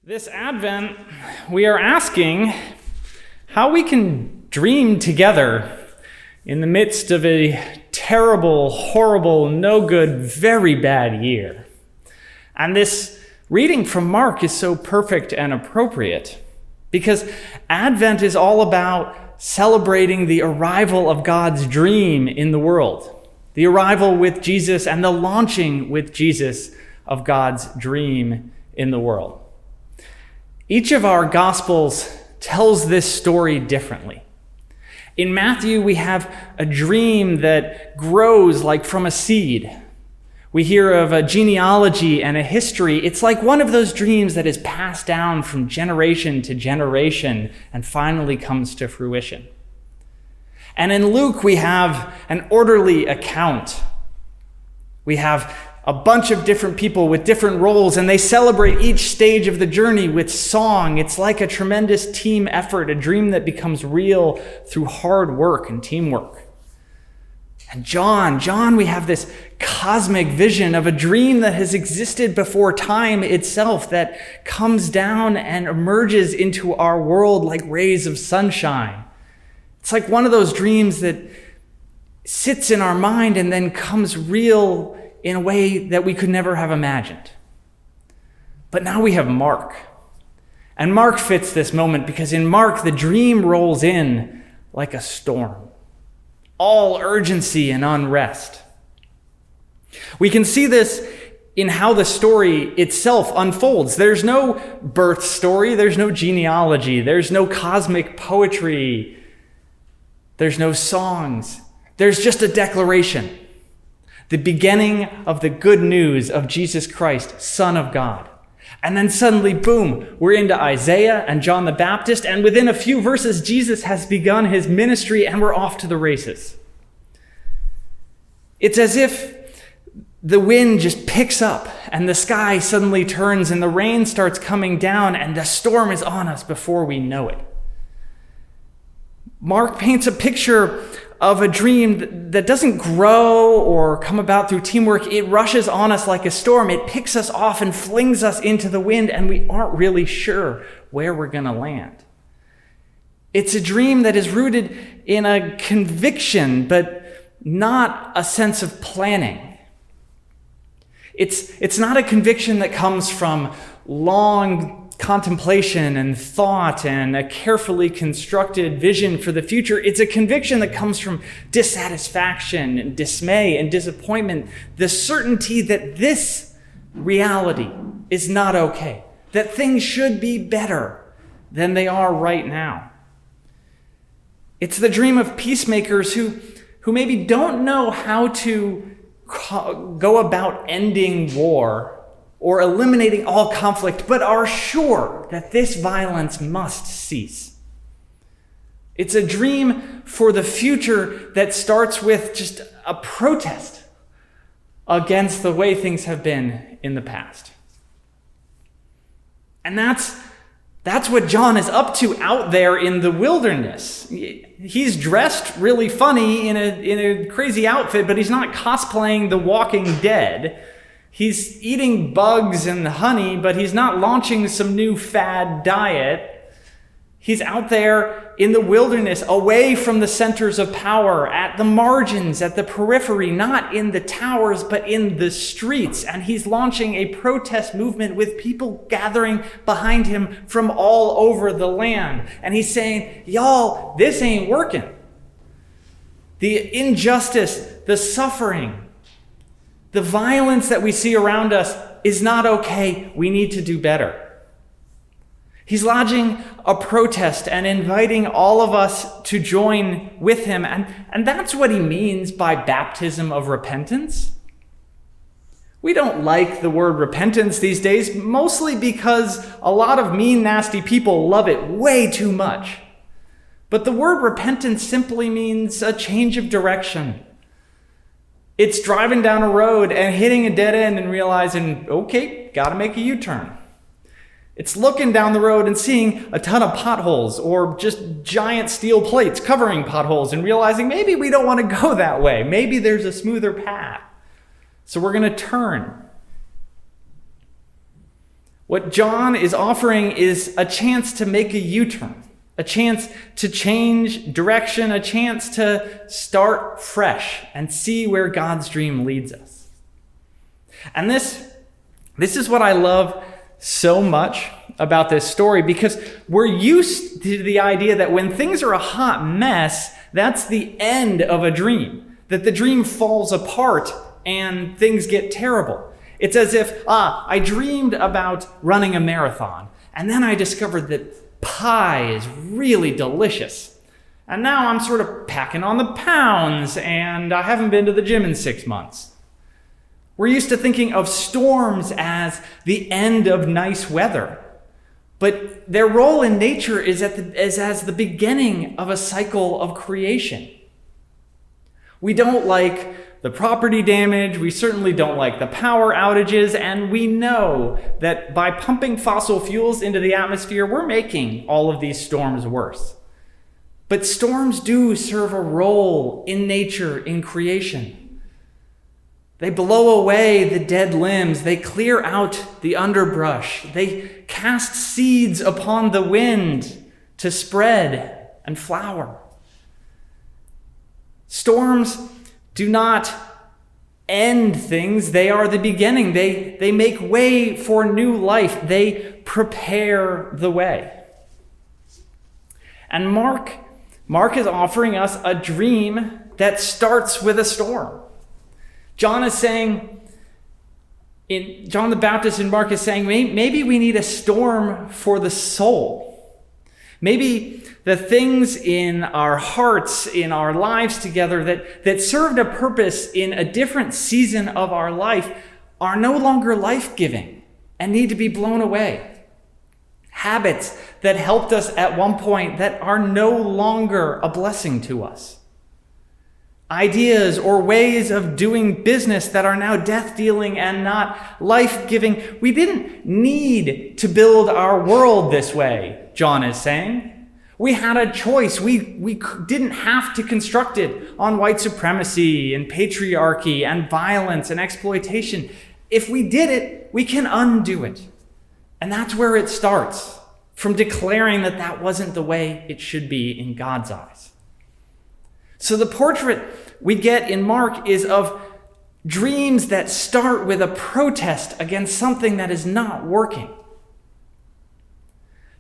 This Advent, we are asking how we can dream together in the midst of a terrible, horrible, no good, very bad year. And this reading from Mark is so perfect and appropriate because Advent is all about celebrating the arrival of God's dream in the world, the arrival with Jesus and the launching with Jesus of God's dream in the world. Each of our Gospels tells this story differently. In Matthew, we have a dream that grows like from a seed. We hear of a genealogy and a history. It's like one of those dreams that is passed down from generation to generation and finally comes to fruition. And in Luke, we have an orderly account. We have a bunch of different people with different roles, and they celebrate each stage of the journey with song. It's like a tremendous team effort, a dream that becomes real through hard work and teamwork. And John, we have this cosmic vision of a dream that has existed before time itself that comes down and emerges into our world like rays of sunshine. It's like one of those dreams that sits in our mind and then comes real in a way that we could never have imagined. But now we have Mark. And Mark fits this moment because in Mark, the dream rolls in like a storm. All urgency and unrest. We can see this in how the story itself unfolds. There's no birth story, there's no genealogy, there's no cosmic poetry, there's no songs. There's just a declaration. The beginning of the good news of Jesus Christ, Son of God. And then suddenly, boom, we're into Isaiah and John the Baptist, and within a few verses, Jesus has begun his ministry and we're off to the races. It's as if the wind just picks up and the sky suddenly turns and the rain starts coming down and the storm is on us before we know it. Mark paints a picture of a dream that doesn't grow or come about through teamwork. It rushes on us like a storm. It picks us off and flings us into the wind, and we aren't really sure where we're going to land. It's a dream that is rooted in a conviction, but not a sense of planning. It's not a conviction that comes from long contemplation and thought and a carefully constructed vision for the future. It's a conviction that comes from dissatisfaction and dismay and disappointment, the certainty that this reality is not okay, that things should be better than they are right now. It's the dream of peacemakers who maybe don't know how to go about ending war or eliminating all conflict, but are sure that this violence must cease. It's a dream for the future that starts with just a protest against the way things have been in the past. And that's what John is up to out there in the wilderness. He's dressed really funny in a crazy outfit, but he's not cosplaying The Walking Dead. He's eating bugs and honey, but he's not launching some new fad diet. He's out there in the wilderness, away from the centers of power, at the margins, at the periphery, not in the towers, but in the streets. And he's launching a protest movement with people gathering behind him from all over the land. And he's saying, y'all, this ain't working. The injustice, the suffering, the violence that we see around us is not okay. We need to do better. He's lodging a protest and inviting all of us to join with him. And that's what he means by baptism of repentance. We don't like the word repentance these days, mostly because a lot of mean, nasty people love it way too much. But the word repentance simply means a change of direction. It's driving down a road and hitting a dead end and realizing, okay, gotta make a U-turn. It's looking down the road and seeing a ton of potholes or just giant steel plates covering potholes and realizing maybe we don't want to go that way. Maybe there's a smoother path. So we're going to turn. What John is offering is a chance to make a U-turn, a chance to change direction, a chance to start fresh and see where God's dream leads us. And this is what I love so much about this story, because we're used to the idea that when things are a hot mess, that's the end of a dream, that the dream falls apart and things get terrible. It's as if, I dreamed about running a marathon, and then I discovered that pie is really delicious. And now I'm sort of packing on the pounds, and I haven't been to the gym in 6 months. We're used to thinking of storms as the end of nice weather. But their role in nature is as the beginning of a cycle of creation. We don't like the property damage, we certainly don't like the power outages, and we know that by pumping fossil fuels into the atmosphere, we're making all of these storms worse. But storms do serve a role in nature, in creation. They blow away the dead limbs. They clear out the underbrush. They cast seeds upon the wind to spread and flower. Storms do not end things. They are the beginning. They make way for new life. They prepare the way. And Mark is offering us a dream that starts with a storm. John the Baptist in Mark is saying, maybe we need a storm for the soul. Maybe the things in our hearts, in our lives together that served a purpose in a different season of our life are no longer life-giving and need to be blown away. Habits that helped us at one point that are no longer a blessing to us. Ideas or ways of doing business that are now death-dealing and not life-giving. We didn't need to build our world this way, John is saying. We had a choice. We didn't have to construct it on white supremacy and patriarchy and violence and exploitation. If we did it, we can undo it. And that's where it starts, from declaring that wasn't the way it should be in God's eyes. So the portrait we get in Mark is of dreams that start with a protest against something that is not working.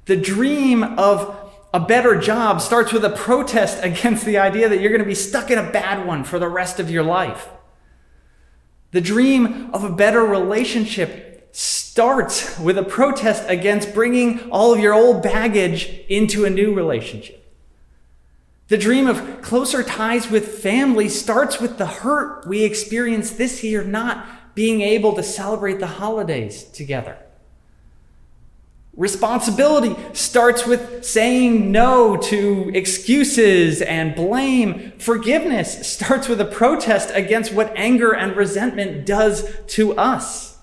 The dream of a better job starts with a protest against the idea that you're going to be stuck in a bad one for the rest of your life. The dream of a better relationship starts with a protest against bringing all of your old baggage into a new relationship. The dream of closer ties with family starts with the hurt we experienced this year not being able to celebrate the holidays together. Responsibility starts with saying no to excuses and blame. Forgiveness starts with a protest against what anger and resentment does to us.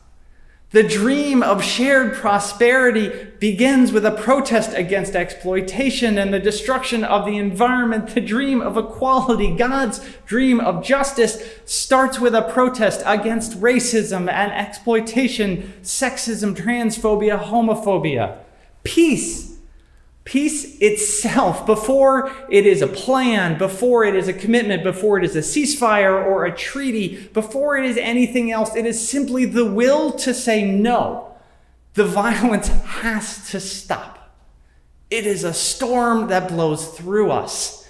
The dream of shared prosperity begins with a protest against exploitation and the destruction of the environment. The dream of equality, God's dream of justice, starts with a protest against racism and exploitation, sexism, transphobia, homophobia. Peace itself, before it is a plan, before it is a commitment, before it is a ceasefire or a treaty, before it is anything else, it is simply the will to say no. The violence has to stop. It is a storm that blows through us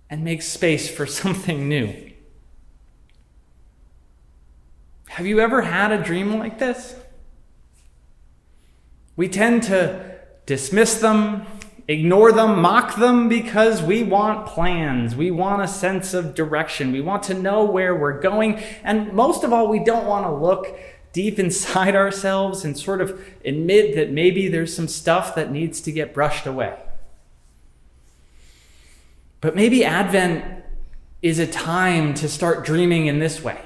and makes space for something new. Have you ever had a dream like this? We tend to dismiss them, ignore them, mock them because we want plans. We want a sense of direction. We want to know where we're going. And most of all, we don't want to look deep inside ourselves and sort of admit that maybe there's some stuff that needs to get brushed away. But maybe Advent is a time to start dreaming in this way.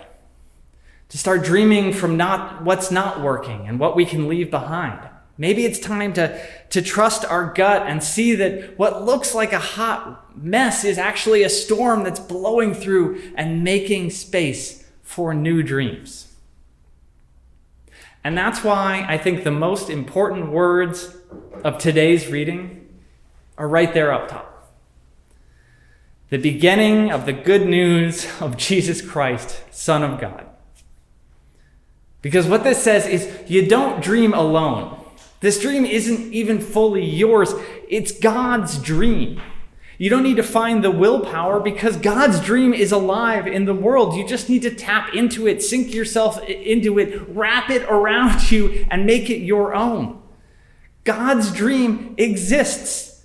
To start dreaming from what's not working and what we can leave behind. Maybe it's time to trust our gut and see that what looks like a hot mess is actually a storm that's blowing through and making space for new dreams. And that's why I think the most important words of today's reading are right there up top. The beginning of the good news of Jesus Christ, Son of God. Because what this says is you don't dream alone. This dream isn't even fully yours. It's God's dream. You don't need to find the willpower because God's dream is alive in the world. You just need to tap into it, sink yourself into it, wrap it around you, and make it your own. God's dream exists.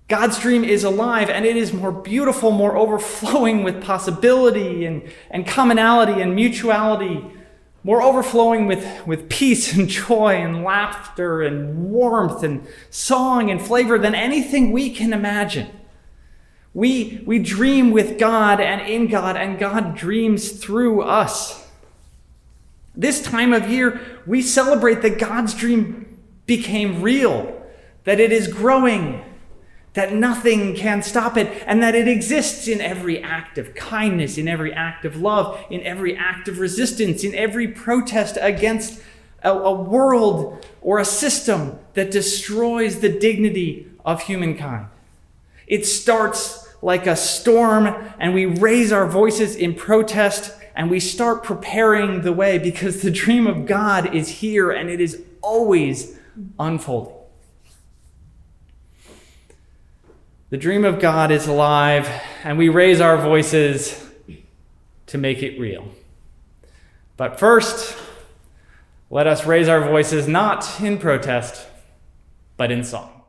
God's dream is alive, and it is more beautiful, more overflowing with possibility and commonality and mutuality, more overflowing with peace and joy and laughter and warmth and song and flavor than anything we can imagine. We dream with God and in God, and God dreams through us. This time of year, we celebrate that God's dream became real, that it is growing, that nothing can stop it, and that it exists in every act of kindness, in every act of love, in every act of resistance, in every protest against a world or a system that destroys the dignity of humankind. It starts like a storm, and we raise our voices in protest, and we start preparing the way because the dream of God is here, and it is always unfolding. The dream of God is alive, and we raise our voices to make it real. But first, let us raise our voices not in protest, but in song.